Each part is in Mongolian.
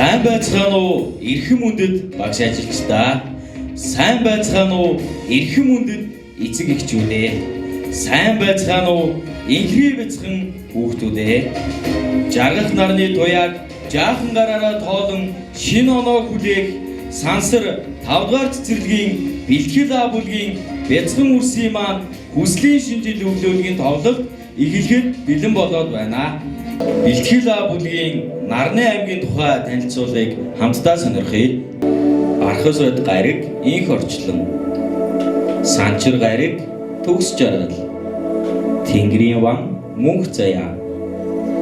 Сайн байцгаана уу эрхэм үндэд багш ажилчдаа. Сайн байцгаана уу эрхэм үндэд эцэг эхчүүдээ. Сайн байцгаана уу инхри бяцхан хүүхдүүдээ. Жаргах нарны туяаг жаахан гараараа тоолон шинэ оноо хүлээх сансар 5 дугаар цэцэрлэгийн бэлтгэл А бүлгийн бяцхан үрсийн маань хүслийн шинжил өглөөлгийн тоглолт эхлэхэд бэлэн болоод байна. Бэлтгэл А бүлгийн Нарны аймгийн тухай танилцуулгыг хамтдаа сонирхъя. Архас бод гариг инх орчлон. Санчир гариг төгс жаргал. Тэнгэрийн ван мөнх заяа.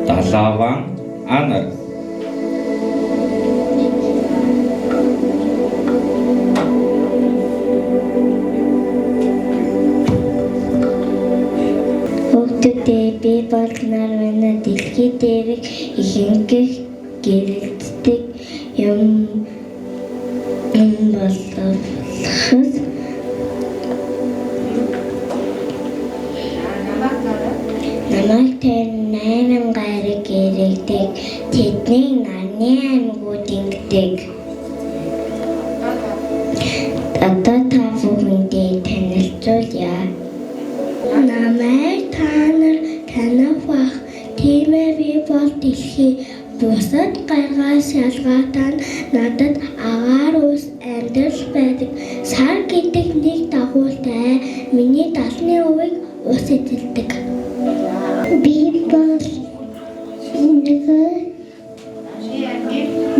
Далаа ван анар. Би болгоноор манай дэлхий дээрх ихэнх гэрэлтдэг юм боловч намайг тэр 8 гариг гэрэлтдэг тэдний нарны аймагуд ингэдэг. Одоо та бүхэндээ танилцуулъя. Намайг та нар танах бах тиймээ би бол дэлхий бусад гаргаас ялгаатай надад агаар ус амьдарч байдаг. Сар гэдэг нэг дагуултай миний 70% ус эзэлдэг. Би бол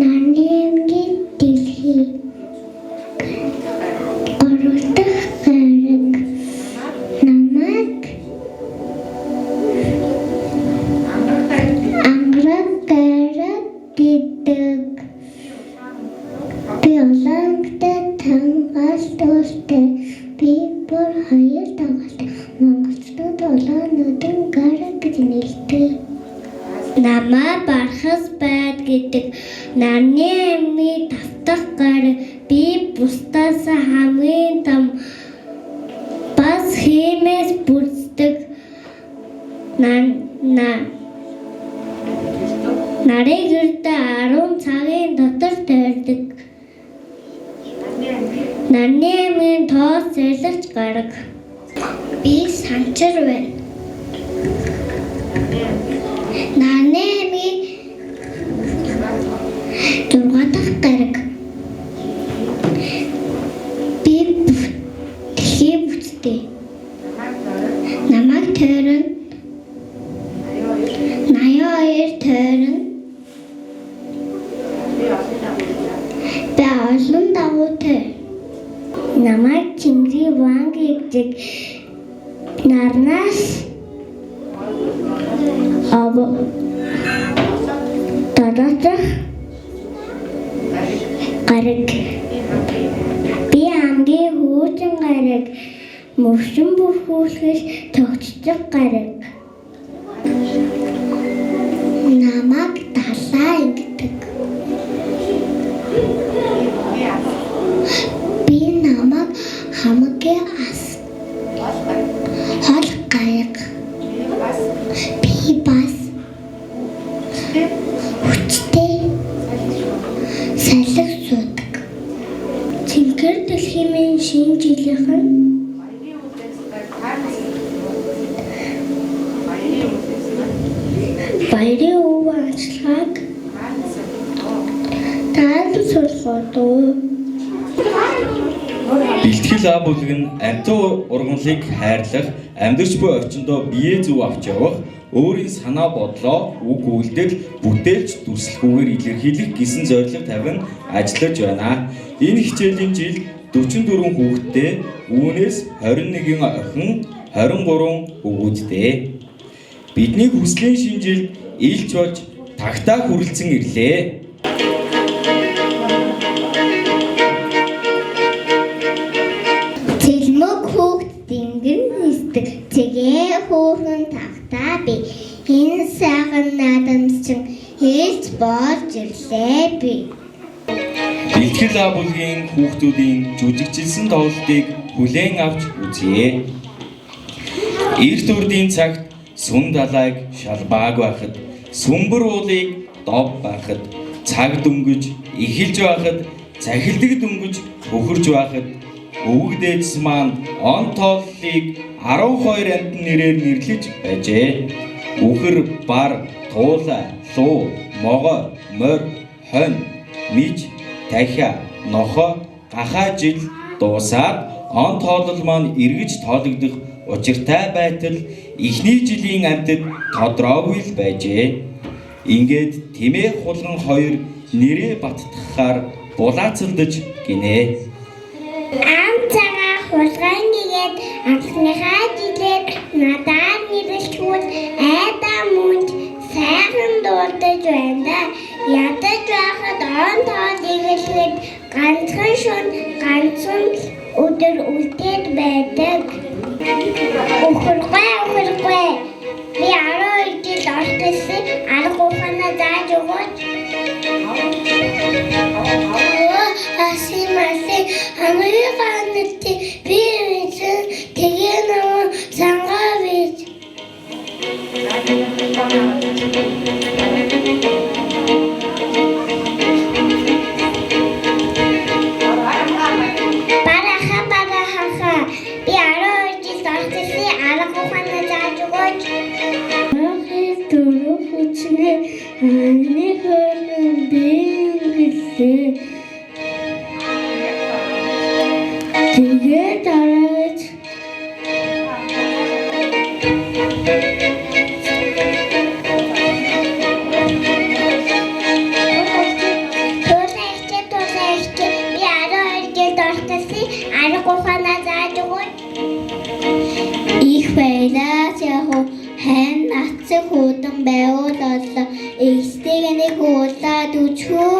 нарны аймгийн дэлхий оролдох гариг намайг гэдэг. Би улаантай тангаас дуустай. Би бүр хоёр тангастай. Монголчууд улаануудын гараг гэж нэртэй. Намаа бархас байд гэдэг. Нарны аймгийн тавтах гараг. Би бусдаас хамгийн том бас хэмээс бүрддэг. Нарыг гэрдээ 10 цагийн дотор тойрдог. Нарны аймгийн тоос зэрлэгч гараг. Би санчир байна. Нарны аймгийн 6 дахь гараг. Би дэлхий бүтдээ. Намайг тойрон 82 тойрон. Би олон дагуутай. Намайг Тэнгэрийн ван гэдэг. Нарнаас дадах гараг. Би хамгийн хуучин гараг. Мөршин бүхүүлгээс тогтчих гараг. Намайг далаа ингэдэг. Би намайг хамгийн хол гараг. Би бас хүчтэй салхи суудаг. Тэнгэр дэлхийн шинэ жилийнхэн баярын өв ажиллагааг таалан сургууль. Бэлтгэл А бүлэг нь амьтан ургамлыг хайрлах, амьдарч буй орчиндөө бие зүв авч явах, өөрийн санаа бодлоо, үг үйлдэл, бүтээлч дүрслэхгүйгээр илэрхийлэх гэсэн зорилго тавин ажиллаж байна. Энэ хичээлийн жил 44 хүүхэдтэй, үүнээс 21 охин, 23 өвгүүдтэй. Бидний хүслийн шинжил илж болж тагтаа хүрэлцэн ирлээ. Цэлмөг хүүхд тэнгэр нисдэг. Тэгээ хүүхэн тагтаа би. Энэ сайхан наадамчин хэлж болж ирлээ би. Бэлтгэл А бүлгийн хүүхдүүдийн жүжигчилсэн тоглолтыг хүлээн авч үзье. Эрт үрдийн цагт сүн далайг шалбааг байхад, сүмбэр уулыг дов байхад, цаг дөнгөж эхэлж байхад захилдаг дөнгөж бөхөрж байхад өвөг дээдс маань он тооллыг 12 амтны нэрээр нэрлэж байжээ. Үхэр, бар, туула, луу, могой, морь, хонь, миж, дахиа, нохой, гахаа жил дуусаад он тоолол маань эргэж тоологдох учиртай байтал эхний жилийн амтд тодорхойгүй л байжээ. Ингээд Тэмээ хулган хоёр нэрээ баттахаар булаацалдаж гинэ. Амцага хулгай нэгэд анхныхаа жилээр надад нэрлэхүүл айдаа мөнд сайхан дуулдаж байна да. Ядаж байхад он тоолыг хэлэхэд ганцхан шөнө ганцхан өдөр үлдээд байдаг. Ухргүй. Би 12 жил орчихсон арга ухаанаа зааж өгөөч. Асимаси амигаанти би тэгээ нөө сангаавич. Бараха би 12 жил орчихсон арга ухаанаа зааж өгөөч. Аны хөрөн бэлгэлээ. Тэгээд дараач. Тулайч. Би 12 жил дортсон арга ухаанаа зааж өгөөч. Их баялаас яг хэн нацсан хүүдэн байвал олоо эстэгэний хуулаад үчхүү.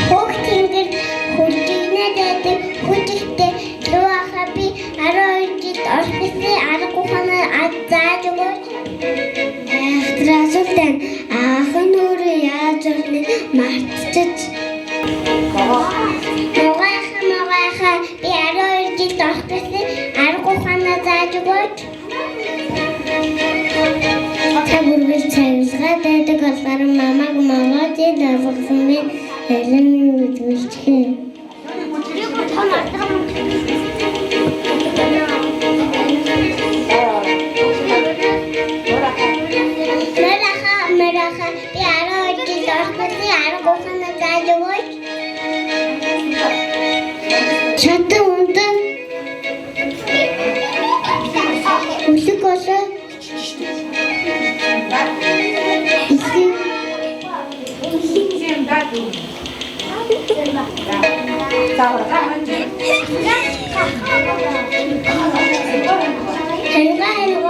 Хөөхдөнгөр хурдигнээд хүчтэй лууха би 12 жил орчихсон арга ухаанаа зааж өгөөч. Ахтрасуултан аахан нүрээ яаж орны мартчих. Могойха би 12 жил орчихсон арга ухаанаа зааж өгөөч. Бүгд цагсгаад байдаг болохоор мамаг могойд авсан би элэн үзүүлчих. Мераха би 12 жил орчихсон арга ухаанаа зааж өгөөч. Чатан ундан үлэг болоо. Хэнга би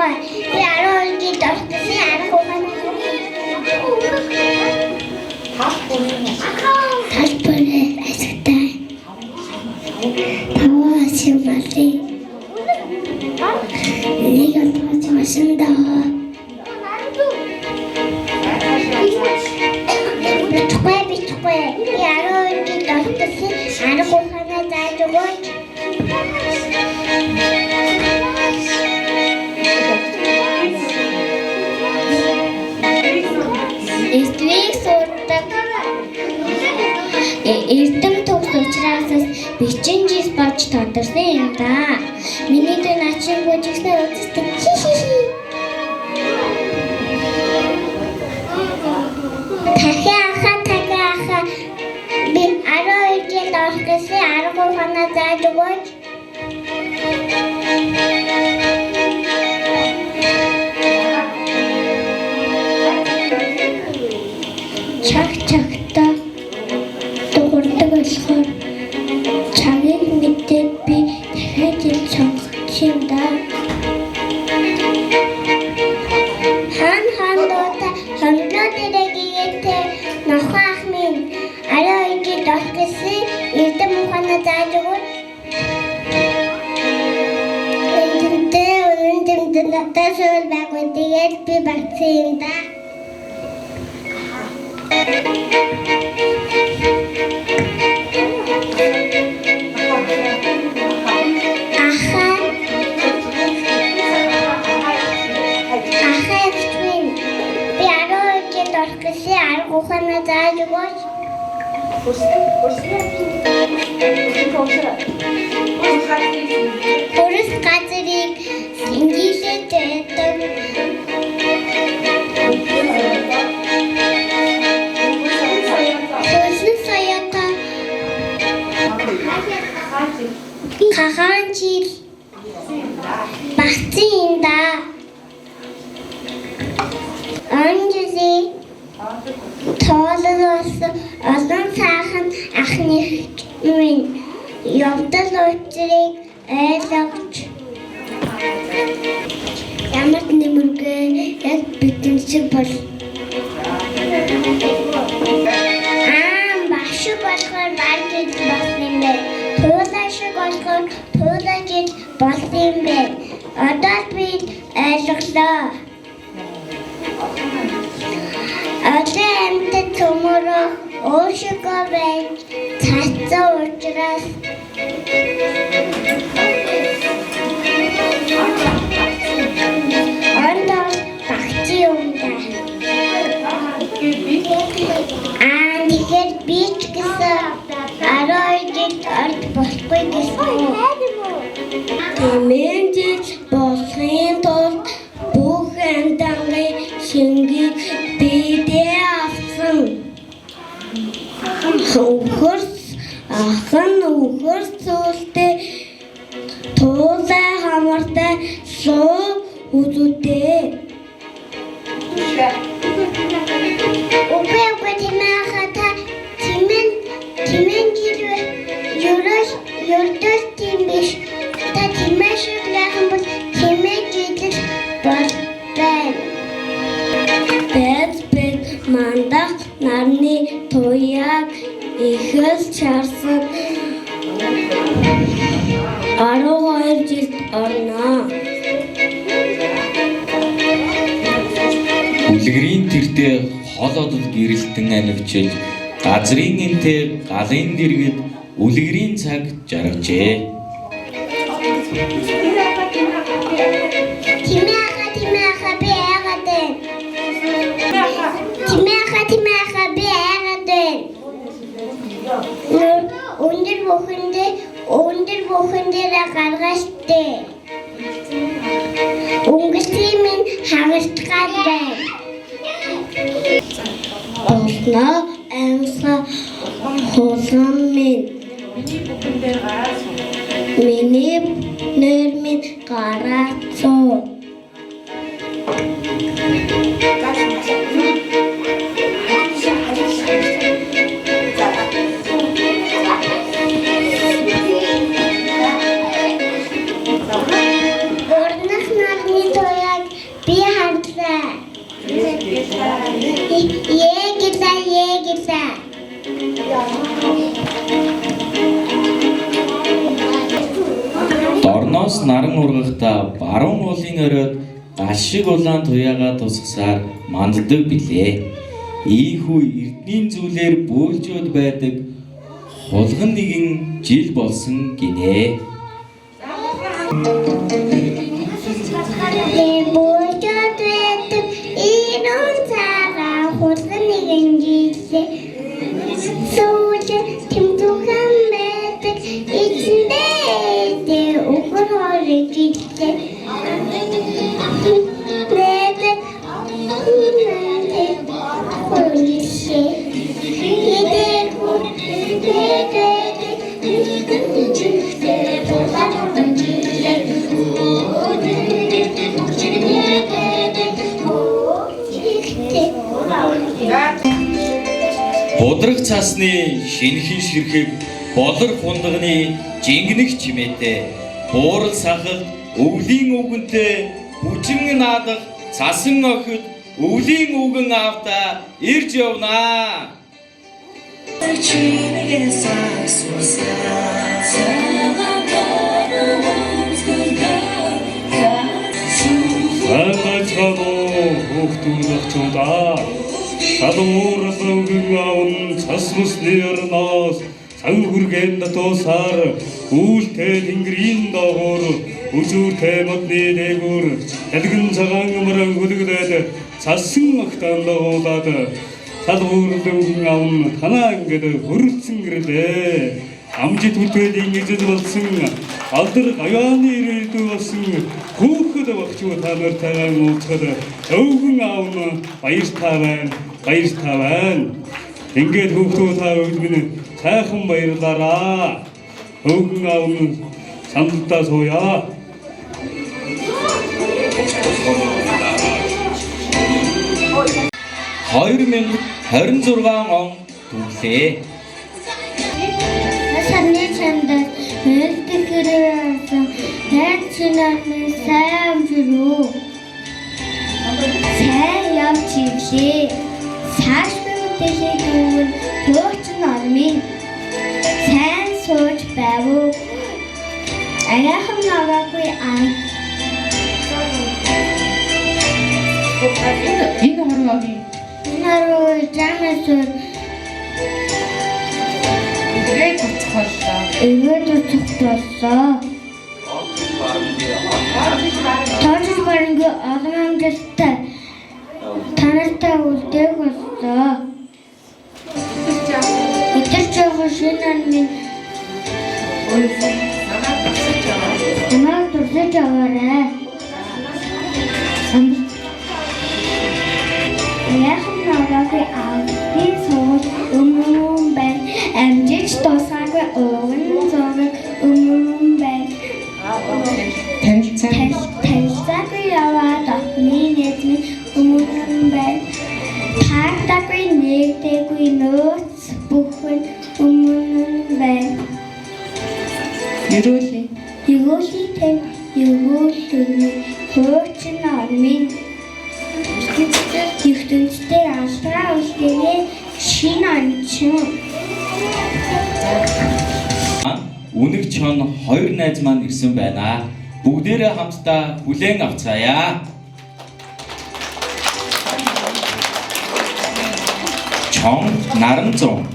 12 жил орчихсон арга ухаанаа талбараа асгатай. Таваасимали. Нэг таваасимасанда. Битгүй. Би 12 жил орчихсон арга ухаанаа зааж өгөөч. Эствиг сурдаг. Эрдэм төгс учраас бичин жис болж тодорсон юм да. Миний дэ начин гүжигснээр үздэг. Дахиаха би 12 жил орчихсон арга ухаанаа зааж өгөөч. Чагта дуурдаг болохоор цагийг мэдээд би дахиад ил сонгох юм да. Хан дуута хонлоо дэрэгийгтэй нохоо ах минь 12 жил орчихсон эрдэм ухаанаа зааж өгөөч. Өнөндөө надад шууд байггүй тэгээд би багцсан юм да. орох гэсэн арга ухаанаа зааж өгөөч. Хөрс газрыг инжилээд байдаг. Хөрсөн соёотой хахан жил багцын да анжили тоолоос олон цаахан ахных минь явдал учрыг ойлгож ямар нэмэргүй яг бидний шиг бол башиг болохоор баргиж болсон юм бэ. Туулаа шиг болохоор туулаж болсон юм бэ. Одоо би ойлголоо. Одоо амьтад төмөрөө уушгаа байж цацсан учраас ондоо багцын юмдаа. Тэгэхээр би ч гэсэн 12 жил орж болохгүй гэсэн. Тэмээжж болохын тулд бүх амьтангийн шингийг бидээ авсан. Ахын үхэрс зүйлтэй туулай хамартай суу үзүүтэй. Үгүй тимээхата тимэн юрдос тийм биш. Та тимээ шиг лайхан бол тимээ жидэл бол байна. Бэд мандах нарны туяг ихэл чарсан 12 жил орно. Үлгэрийн тэртээ хол одод гэрэлтэн анивчил газрын энтэй галын дэргэд үлгэрийн цаг жаргажээ. Тимээха би яагаад вэ? Тимээха би яагаад вэ? Өндөр бүхэндээ гаргаштай. Өнгөсийн минь хавартгаад байна. Олно амса хулган минь. Миний нэр минь гарацоо. Орнох нарны тояг би харлаа. Егита. Дорноос наран ургахта баруун уулын оройд гал шиг улаан туяагаа тусгасаар манддаг билээ. Ийхүү эрдэнийн зүйлээр бөөлжөөд байдаг хулган нэгэн жил болсон гинэ. Бөөлжөөд байдаг ирүүн цагаан хулган нэгэн жилээ. Сүүж тэмдүүхэн байдаг эцэндээ өхөр хорыг жилээ. Будрах цасны шинхэн ширхэг болор хундагны жингэнэх чимээтэй буурал сахал өвлийн үгэнтэй бүжин наадах цасан охид өвлийн үгэн автаа ирж явнаа. Салуурсуугийн аавн цас мөсний орноос цаг хүргээн дотоосаар үүлтэй тэнгэрийн доогуур үзүүртэй модны дээгүүр дэлгэн цагаан өмрөн хөлөглөөд цасан огтондоолаад салгуурлан авна танаа ингээд хөрөлцөн гэрэлээ. Амжид бүтэлийн эзэд болсон алдар гавьяаны ирээдүй болсон хөөхөд багчуу та нартайгаа уулзахад өвгөн аавна баяр та байна. Ингээд хөөхөө та өвгөн сайхан баярлаараа. Өвгөн аавна самдаа сууя. 2026 он түлхээ. Сарны чандаа мэлтгэрээс найзчнаны сайн жүрөө. Сайн явж ирлээ. Саашгүй дүүн хөөцөн армын сайн сууж байв. Аяхан наваагүй аа. Энэ харуу жамаас эвэд уцхтоллоо. Тооч баринг олон амжилттай танартай үлдээх боллоо. Өдөр жоо шинэн минь намайг дурсаж аваарай. Яхан наваагүй аа сууд өмнө байна. Амжиж тусаагүй өвөн зураг өмнө байна. Танилцаагүй яваад отны нэзний өмнө байна. Тартаагүй нэгдээгүй нөөц бүхэн өмнө байна. Юули тань юулүний хөөцөн армын ертөнцийн асраа үлдээх шинэ анчин. Үнэг чон хоёр найз маань ирсэн байна. Бүгдээрээ хамтдаа хүлээн авцгаая. Чон Наранзон.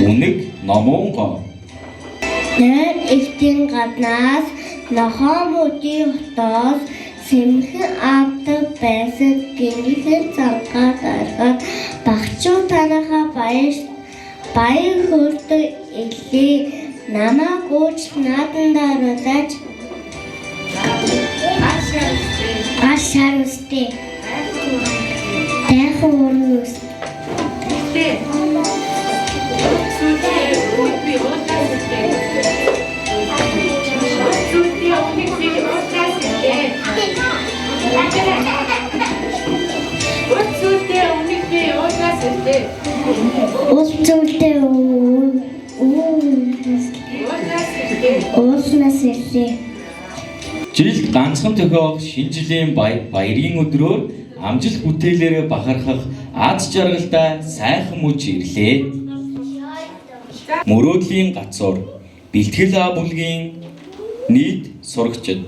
Үнэг Номонго. Нэр ихтэн гаднаас нохоо мөдийн хотоос сэмхэн авдаг байсан гинхэн зангаа дараад багчуу танахаа баяр хүрдэг илээ. Намаа гооч наадандаа руудаж ашаар үстэй. Тэхэн өрнөс. Жилд ганцхан тохиох шинэ жилийн баярын өдрөөр амжилт бүтээлээрээ бахархах аз жаргалтай сайхан мөч ирлээ. Мөрөөдлийн гацуур бэлтгэл А бүлгийн нийт сурагчид.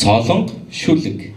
Солонго шүлэг.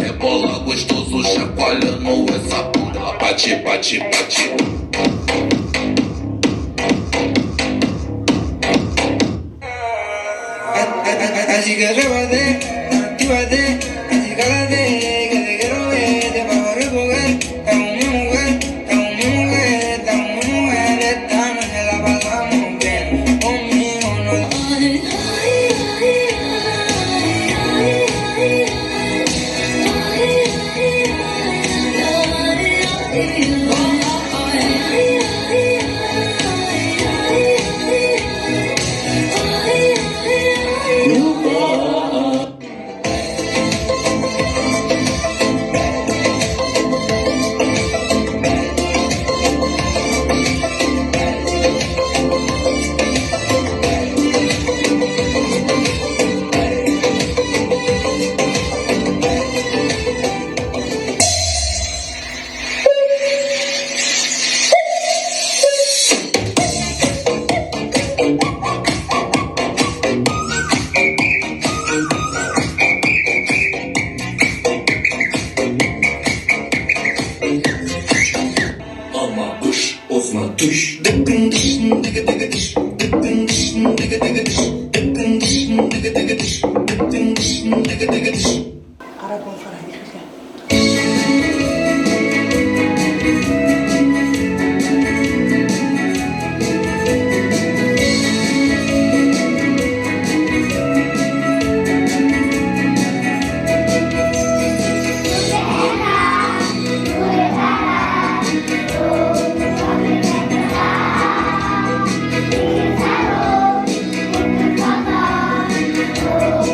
Rebola gostoso, chacoalhando essa bunda. Bate, bate, bate. Así que rebate, actívate, así cálate, que te quiero ver, te pago a recoger. Es una mujer, es una mujer, es una mujer, esta noche la pasamos bien. Conmigo no Ama kuş, ozma tuş. Dıkkın dışın, dıgı dıgı dış. Dıkkın dışın, dıgı dıgı dış. Dıkkın dışın, dıgı dıgı dış. Dıkkın dışın, dıgı dıgı dış. Oh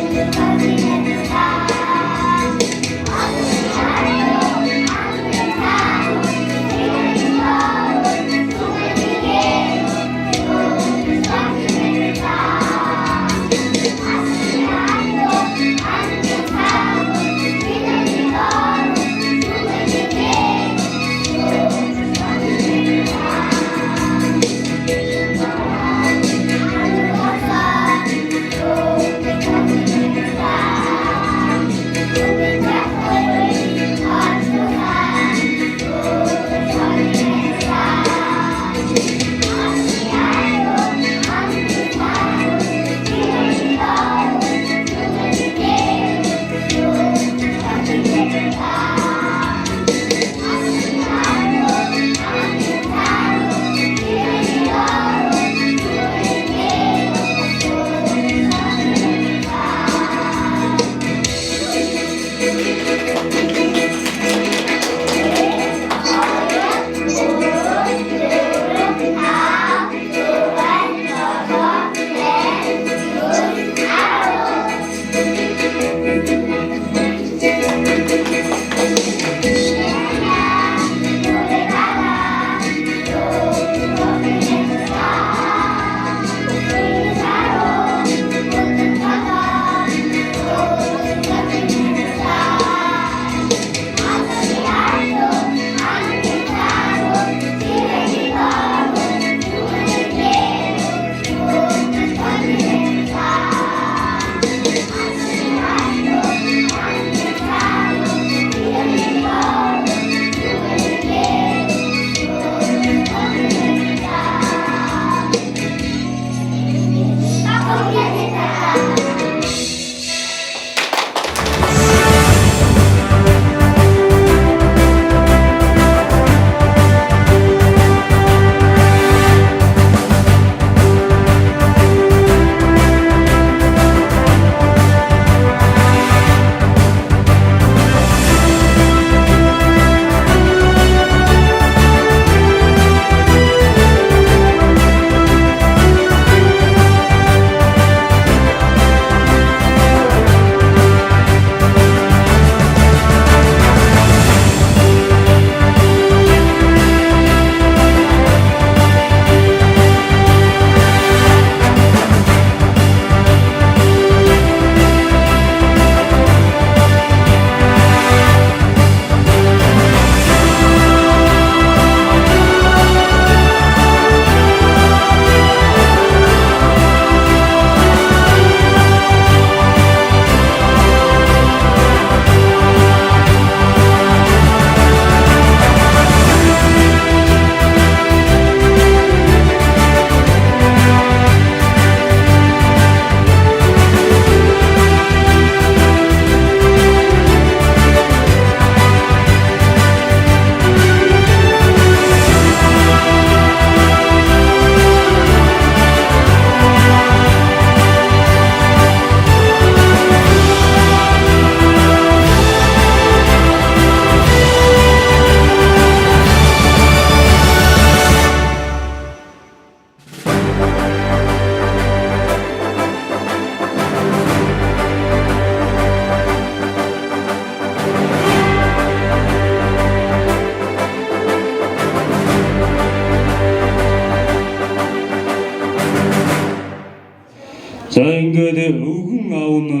За ингээд өвгөн аав нь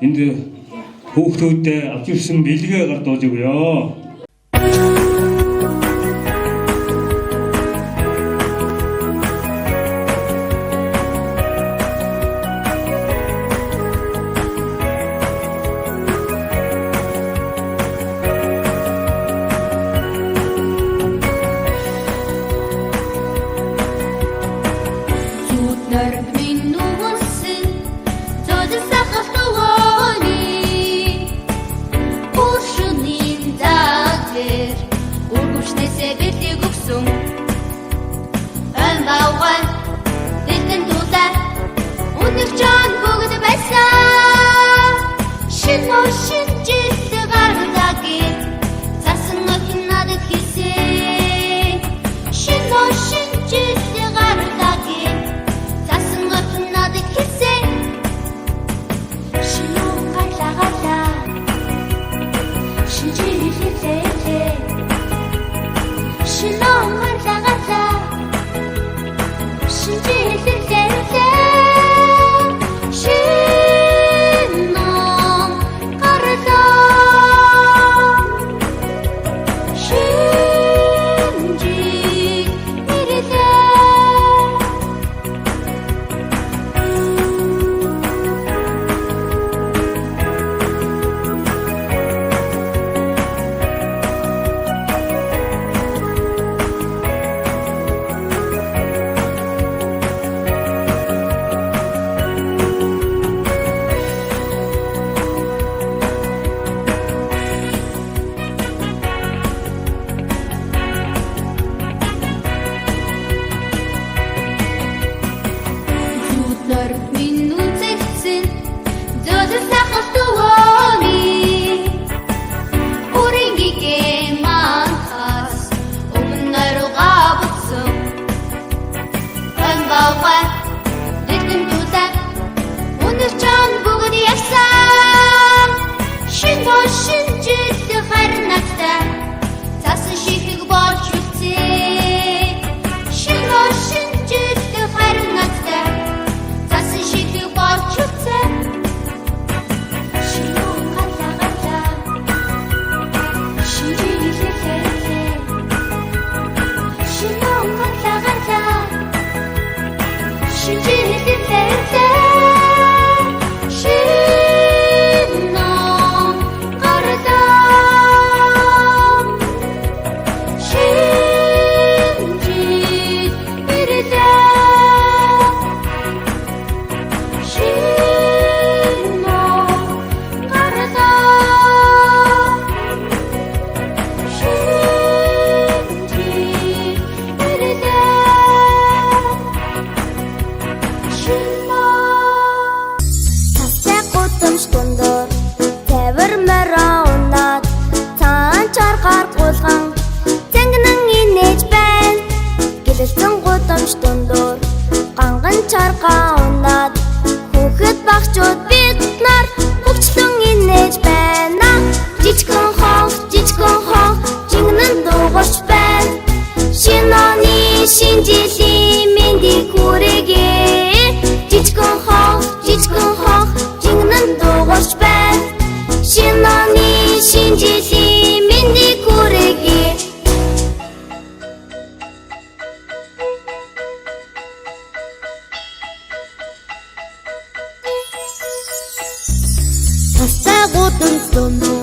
энд хүүхдүүдэд авч ирсэн бэлгээ гардуулж өгье. Тастай гудамж дундуур